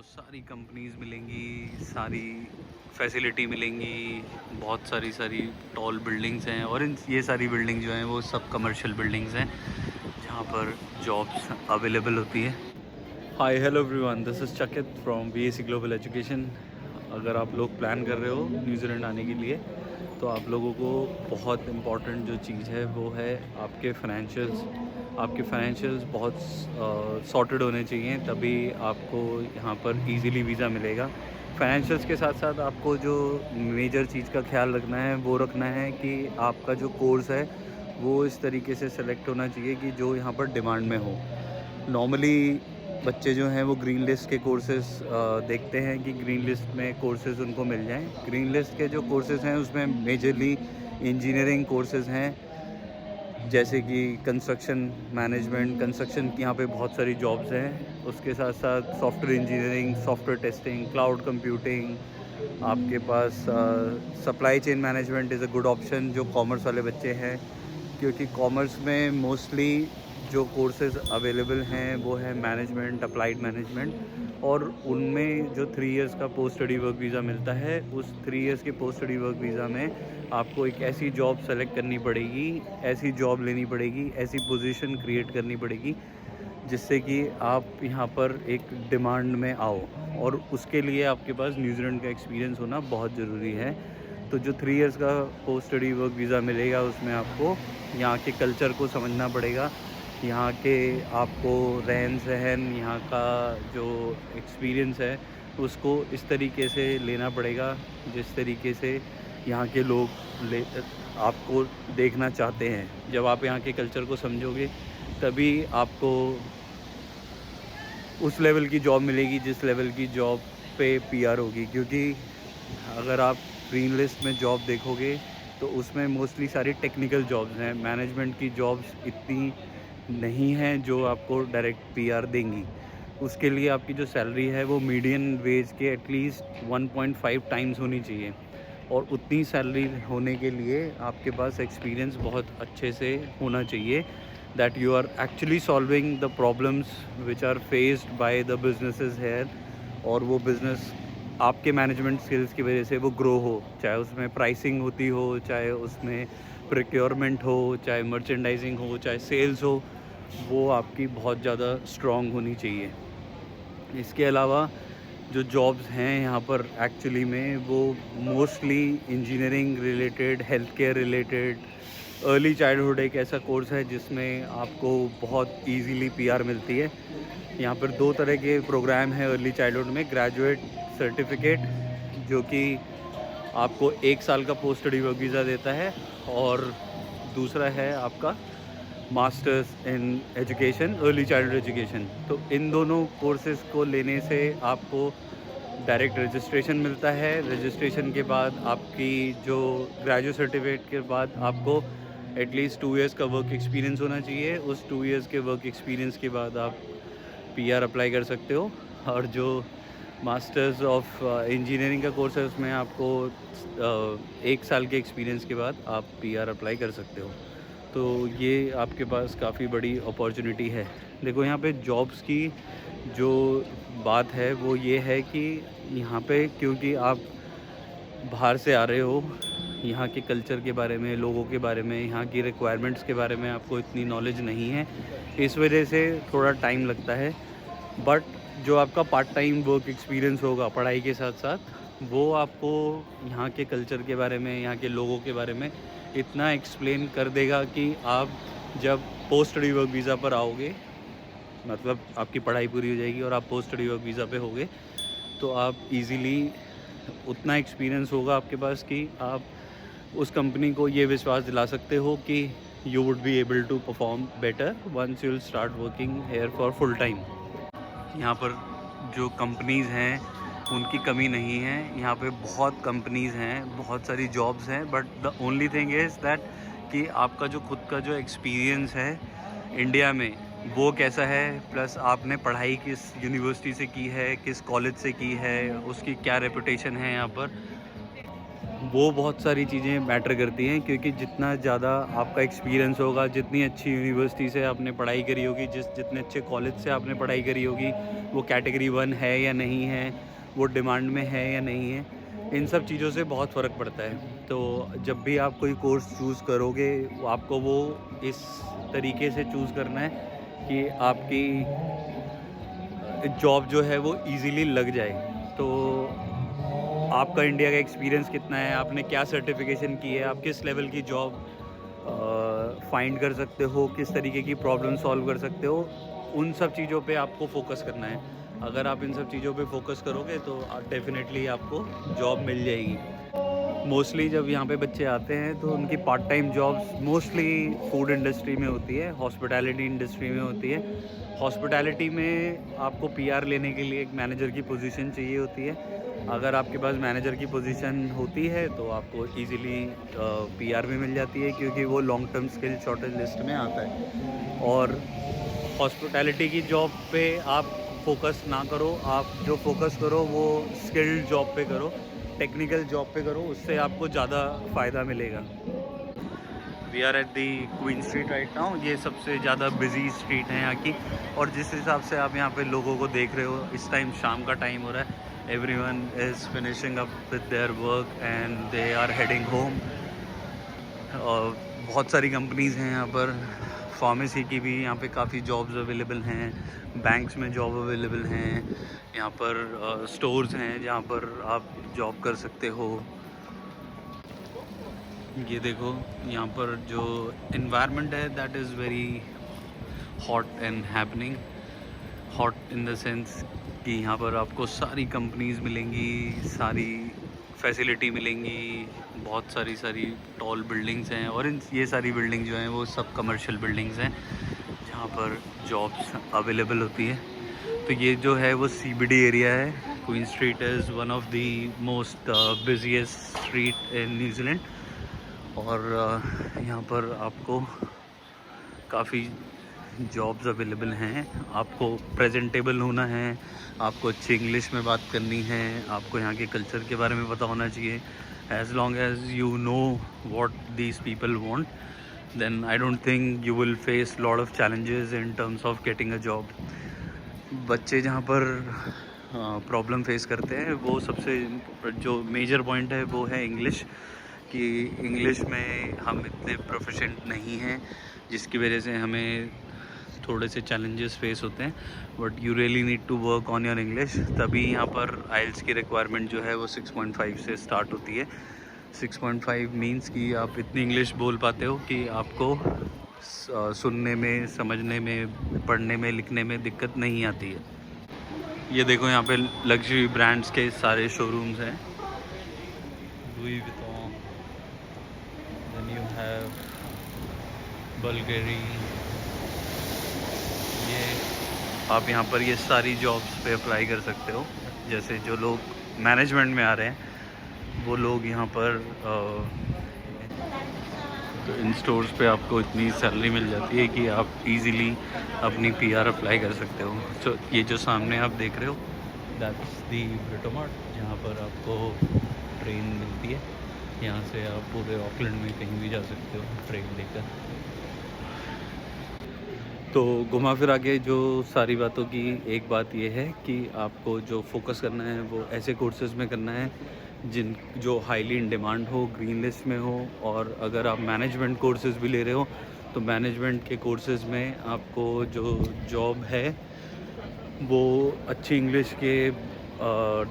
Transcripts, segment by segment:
सारी कंपनीज़ मिलेंगी, सारी फैसिलिटी मिलेंगी, बहुत सारी टॉल बिल्डिंग्स हैं और ये सारी बिल्डिंग जो हैं वो सब कमर्शियल बिल्डिंग्स हैं जहाँ पर जॉब्स अवेलेबल होती है। Hi hello everyone, this is चकित फ्रॉम बीएससी ग्लोबल एजुकेशन। अगर आप लोग प्लान कर रहे हो न्यूजीलैंड आने के लिए तो आप लोगों को बहुत इम्पॉर्टेंट जो चीज़ है वो है आपके फाइनेंशियल्स बहुत सॉर्टेड होने चाहिए, तभी आपको यहाँ पर इजीली वीज़ा मिलेगा। फाइनेंशियल्स के साथ साथ आपको जो मेजर चीज़ का ख्याल रखना है वो रखना है कि आपका जो कोर्स है वो इस तरीके से सेलेक्ट होना चाहिए कि जो यहाँ पर डिमांड में हो। नॉर्मली बच्चे जो हैं वो ग्रीन लिस्ट के कोर्सेज़ देखते हैं कि ग्रीन लिस्ट में कोर्सेज़ उनको मिल जाएं। ग्रीन लिस्ट के जो कोर्सेज़ हैं उसमें मेजरली इंजीनियरिंग कोर्सेज़ हैं, जैसे कि कंस्ट्रक्शन मैनेजमेंट, कंस्ट्रक्शन की यहाँ पे बहुत सारी जॉब्स हैं। उसके साथ साथ software engineering, software testing, cloud computing, आपके पास supply chain management is a good option जो कॉमर्स वाले बच्चे हैं, क्योंकि कॉमर्स में मोस्टली जो कोर्सेज़ अवेलेबल हैं वो है मैनेजमेंट, अप्लाइड मैनेजमेंट, और उनमें जो 3 इयर्स का पोस्ट स्टडी वर्क वीज़ा मिलता है, उस 3 इयर्स के पोस्ट स्टडी वर्क वीज़ा में आपको एक ऐसी जॉब सेलेक्ट करनी पड़ेगी, ऐसी जॉब लेनी पड़ेगी, ऐसी पोजीशन क्रिएट करनी पड़ेगी जिससे कि आप यहाँ पर एक डिमांड में आओ, और उसके लिए आपके पास न्यूजीलैंड का एक्सपीरियंस होना बहुत ज़रूरी है। तो जो 3 इयर्स का पोस्ट स्टडी वर्क वीज़ा मिलेगा उसमें आपको यहाँ के कल्चर को समझना पड़ेगा, यहाँ के आपको रहन सहन, यहाँ का जो एक्सपीरियंस है उसको इस तरीके से लेना पड़ेगा जिस तरीके से यहाँ के लोग आपको देखना चाहते हैं। जब आप यहाँ के कल्चर को समझोगे तभी आपको उस लेवल की जॉब मिलेगी जिस लेवल की जॉब पे पीआर होगी, क्योंकि अगर आप ग्रीन लिस्ट में जॉब देखोगे तो उसमें मोस्टली सारी टेक्निकल जॉब्स हैं, मैनेजमेंट की जॉब्स इतनी नहीं हैं जो आपको डायरेक्ट पीआर देंगी। उसके लिए आपकी जो सैलरी है वो मीडियन वेज के एटलीस्ट 1.5 टाइम्स होनी चाहिए, और उतनी सैलरी होने के लिए आपके पास एक्सपीरियंस बहुत अच्छे से होना चाहिए, that you are actually solving the problems which are faced by the businesses here, और वो बिज़नेस आपके मैनेजमेंट स्किल्स की वजह से वो ग्रो हो, चाहे उसमें प्राइसिंग होती हो, चाहे उसमें प्रोक्योरमेंट हो, चाहे मर्चेंडाइजिंग हो, चाहे सेल्स हो, वो आपकी बहुत ज़्यादा स्ट्रॉन्ग होनी चाहिए। इसके अलावा जो जॉब्स हैं यहाँ पर एक्चुअली में वो mostly engineering related, health care related, early childhood एक ऐसा कोर्स है जिसमें आपको बहुत इजीली पीआर मिलती है। यहाँ पर 2 तरह के प्रोग्राम हैं अर्ली चाइल्डहुड में। ग्रेजुएट सर्टिफिकेट जो कि आपको 1 साल का पोस्ट स्टडी वर्क वीज़ा देता है, और दूसरा है आपका masters in education, early childhood education. तो इन दोनों कोर्सेज़ को लेने से आपको डायरेक्ट रजिस्ट्रेशन मिलता है। रजिस्ट्रेशन के बाद आपकी जो ग्रेजुएट सर्टिफिकेट के बाद आपको एटलीस्ट 2 इयर्स का वर्क एक्सपीरियंस होना चाहिए। उस 2 इयर्स के वर्क एक्सपीरियंस के बाद आप पीआर अप्लाई कर सकते हो। और जो मास्टर्स ऑफ इंजीनियरिंग का कोर्स है उसमें आपको 1 साल के एक्सपीरियंस के बाद आप पीआर अप्लाई कर सकते हो। तो ये आपके पास काफ़ी बड़ी अपॉर्चुनिटी है। देखो यहाँ पे जॉब्स की जो बात है वो ये है कि यहाँ पे क्योंकि आप बाहर से आ रहे हो, यहाँ के कल्चर के बारे में, लोगों के बारे में, यहाँ की रिक्वायरमेंट्स के बारे में आपको इतनी नॉलेज नहीं है, इस वजह से थोड़ा टाइम लगता है। बट जो आपका पार्ट टाइम वर्क एक्सपीरियंस होगा पढ़ाई के साथ साथ, वो आपको यहाँ के कल्चर के बारे में, यहाँ के लोगों के बारे में इतना एक्सप्लेन कर देगा कि आप जब पोस्ट स्टडी वर्क वीज़ा पर आओगे, मतलब आपकी पढ़ाई पूरी हो जाएगी और आप पोस्ट स्टडी वर्क वीज़ा पे होगे, तो आप इजीली उतना एक्सपीरियंस होगा आपके पास कि आप उस कंपनी को ये विश्वास दिला सकते हो कि you would be able to perform better once you will start working here for full time. यहाँ पर जो कंपनीज़ हैं उनकी कमी नहीं है, यहाँ पे बहुत कंपनीज़ हैं, बहुत सारी जॉब्स हैं, but the only thing is that कि आपका जो खुद का जो एक्सपीरियंस है इंडिया में वो कैसा है, प्लस आपने पढ़ाई किस यूनिवर्सिटी से की है, किस कॉलेज से की है, उसकी क्या रेपुटेशन है यहाँ पर, वो बहुत सारी चीज़ें मैटर करती हैं, क्योंकि जितना ज़्यादा आपका एक्सपीरियंस होगा, जितनी अच्छी यूनिवर्सिटी से आपने पढ़ाई करी होगी, जितने अच्छे कॉलेज से आपने पढ़ाई करी होगी, वो कैटेगरी 1 है या नहीं है, वो डिमांड में है या नहीं है, इन सब चीज़ों से बहुत फ़र्क पड़ता है। तो जब भी आप कोई कोर्स चूज़ करोगे, आपको वो इस तरीके से चूज़ करना है कि आपकी जॉब जो है वो ईज़िली लग जाए। तो आपका इंडिया का एक्सपीरियंस कितना है, आपने क्या सर्टिफिकेशन की है, आप किस लेवल की जॉब फाइंड कर सकते हो, किस तरीके की प्रॉब्लम सॉल्व कर सकते हो, उन सब चीज़ों पे आपको फोकस करना है। अगर आप इन सब चीज़ों पे फोकस करोगे तो डेफिनेटली आपको जॉब मिल जाएगी। मोस्टली जब यहाँ पे बच्चे आते हैं तो उनकी part time jobs mostly food industry में होती है, हॉस्पिटैलिटी इंडस्ट्री में होती है। हॉस्पिटैलिटी में आपको पीआर लेने के लिए एक मैनेजर की पोजीशन चाहिए होती है। अगर आपके पास मैनेजर की पोजीशन होती है तो आपको इजीली पीआर भी मिल जाती है, क्योंकि वो long term skill shortage list में आता है। और हॉस्पिटैलिटी की जॉब पे आप फोकस ना करो, आप जो फोकस करो वो स्किल्ड जॉब पे करो, टेक्निकल जॉब पे करो, उससे आपको ज़्यादा फ़ायदा मिलेगा। We are at the Queen Street right now. ये सबसे ज़्यादा बिजी स्ट्रीट है यहाँ की, और जिस हिसाब से आप यहाँ पे लोगों को देख रहे हो, इस टाइम शाम का टाइम हो रहा है, everyone is finishing up with their work and they are heading home. और बहुत सारी कंपनीज़ हैं यहाँ पर, फार्मेसी की भी यहाँ पे काफ़ी जॉब्स अवेलेबल हैं, बैंक्स में जॉब अवेलेबल हैं, यहाँ पर स्टोर्स हैं जहाँ पर आप जॉब कर सकते हो। ये देखो यहाँ पर जो इन्वायरमेंट है that is very hot and happening. Hot in the sense कि यहाँ पर आपको सारी कंपनीज़ मिलेंगी, सारी फैसिलिटी मिलेंगी, बहुत सारी टॉल बिल्डिंग्स हैं, और ये सारी बिल्डिंग जो हैं वो सब कमर्शियल बिल्डिंग्स हैं जहाँ पर जॉब्स अवेलेबल होती है। तो ये जो है वो सीबीडी एरिया है। Queen street is one of the most busiest street in New Zealand, और यहाँ पर आपको काफ़ी जॉब्स अवेलेबल हैं। आपको प्रेजेंटेबल होना है, आपको अच्छी इंग्लिश में बात करनी है, आपको यहाँ के कल्चर के बारे में पता होना चाहिए। As long as you know what these people want, then I don't think you will face lot of challenges in terms of getting a job. बच्चे जहाँ पर प्रॉब्लम फेस करते हैं, वो सबसे जो मेजर पॉइंट है वो है इंग्लिश, कि इंग्लिश में हम इतने प्रोफिशिएंट नहीं हैं, जिसकी वजह से हमें थोड़े से चैलेंजेस फेस होते हैं। But you really need to work on your English. तभी यहाँ पर आइल्स की रिक्वायरमेंट जो है वो 6.5 से स्टार्ट होती है। 6.5 मीन्स कि आप इतनी इंग्लिश बोल पाते हो कि आपको सुनने में, समझने में, पढ़ने में, लिखने में दिक्कत नहीं आती है। ये देखो यहाँ पे लग्जरी ब्रांड्स के सारे शोरूम्स हैं। Louis Vuitton, then you have Bulgari. ये आप यहाँ पर ये सारी जॉब्स पे अप्लाई कर सकते हो। जैसे जो लोग मैनेजमेंट में आ रहे हैं वो लोग यहाँ पर तो इन स्टोर्स पे आपको इतनी सैलरी मिल जाती है कि आप इजीली अपनी पीआर अप्लाई कर सकते हो। तो ये जो सामने आप देख रहे हो दैट्स दी ब्रिटोमार्ट, जहाँ पर आपको ट्रेन मिलती है। यहाँ से आप पूरे ऑकलैंड में कहीं भी जा सकते हो ट्रेन लेकर। तो घुमा फिरा के जो सारी बातों की एक बात ये है कि आपको जो फोकस करना है वो ऐसे कोर्सेज़ में करना है जो हाईली इन डिमांड हो, ग्रीन लिस्ट में हो। और अगर आप मैनेजमेंट कोर्सेज़ भी ले रहे हो तो मैनेजमेंट के कोर्सेज़ में आपको जो जॉब है वो अच्छी इंग्लिश के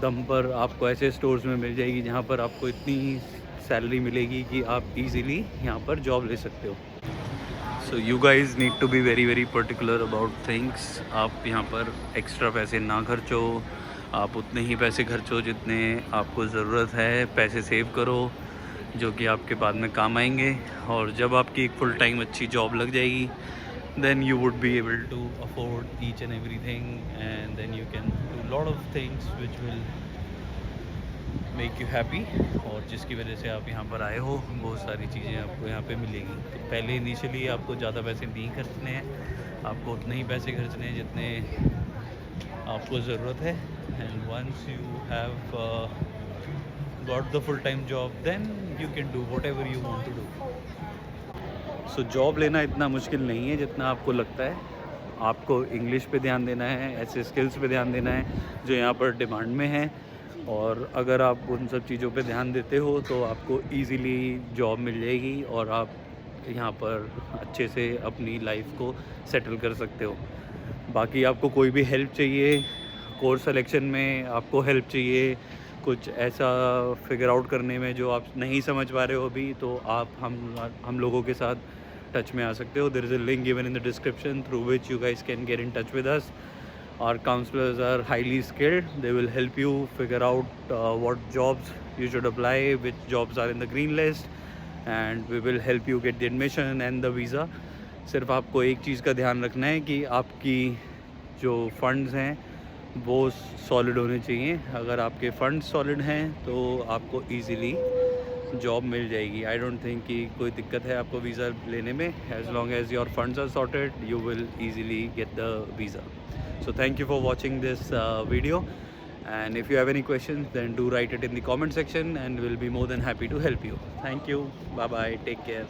दम पर आपको ऐसे स्टोर्स में मिल जाएगी जहाँ पर आपको इतनी सैलरी मिलेगी कि आप इजीली यहाँ पर जॉब ले सकते हो। So you guys need to be very particular about things. आप यहाँ पर एक्स्ट्रा पैसे ना खर्चो, आप उतने ही पैसे खर्चो जितने आपको ज़रूरत है। पैसे सेव करो जो कि आपके बाद में काम आएंगे, और जब आपकी एक फुल टाइम अच्छी जॉब लग जाएगी then you would be able to afford each and everything, and then you can do lot of things which will make you happy, और जिसकी वजह से आप यहाँ पर आए हो वो सारी चीज़ें आपको यहाँ पे मिलेगी। तो पहले इनिशियली आपको ज़्यादा पैसे नहीं खर्चने हैं, आपको उतने ही पैसे खर्चने हैं जितने आपको ज़रूरत है। And once you have got the full-time job, then you can do whatever you want to do. So job लेना इतना मुश्किल नहीं है जितना आपको लगता है. आपको इंग्लिश पे ध्यान देना है, ऐसे स्किल्स पे ध्यान देना है जो यहाँ पर डिमांड में हैं. और अगर आप उन सब चीज़ों पे ध्यान देते हो तो आपको इजीली जॉब मिल जाएगी और आप यहाँ पर अच्छे से अपनी लाइफ को सेटल कर सकते हो. बाकी आपको कोई भी हेल्प चाहिए, कोर्स सिलेक्शन में आपको हेल्प चाहिए, कुछ ऐसा फिगर आउट करने में जो आप नहीं समझ पा रहे हो अभी, तो आप हम लोगों के साथ टच में आ सकते हो. There is a link given in the description through which you guys can get in touch with us. Our counselors are highly skilled. They will help you figure out what jobs you should apply, which jobs are in the green list, and we will help you get the admission and the visa. सिर्फ आपको एक चीज़ का ध्यान रखना है कि आपकी जो फंड्स हैं वो सॉलिड होने चाहिए. अगर आपके फंड्स सॉलिड हैं तो आपको ईज़िली जॉब मिल जाएगी. आई डोंट थिंक कि कोई दिक्कत है आपको वीज़ा लेने में. As long as your funds are sorted you will easily get the visa. So thank you for watching this video, and if you have any questions then do write it in the comment section and we'll be more than happy to help you. Thank you. Bye bye. Take care.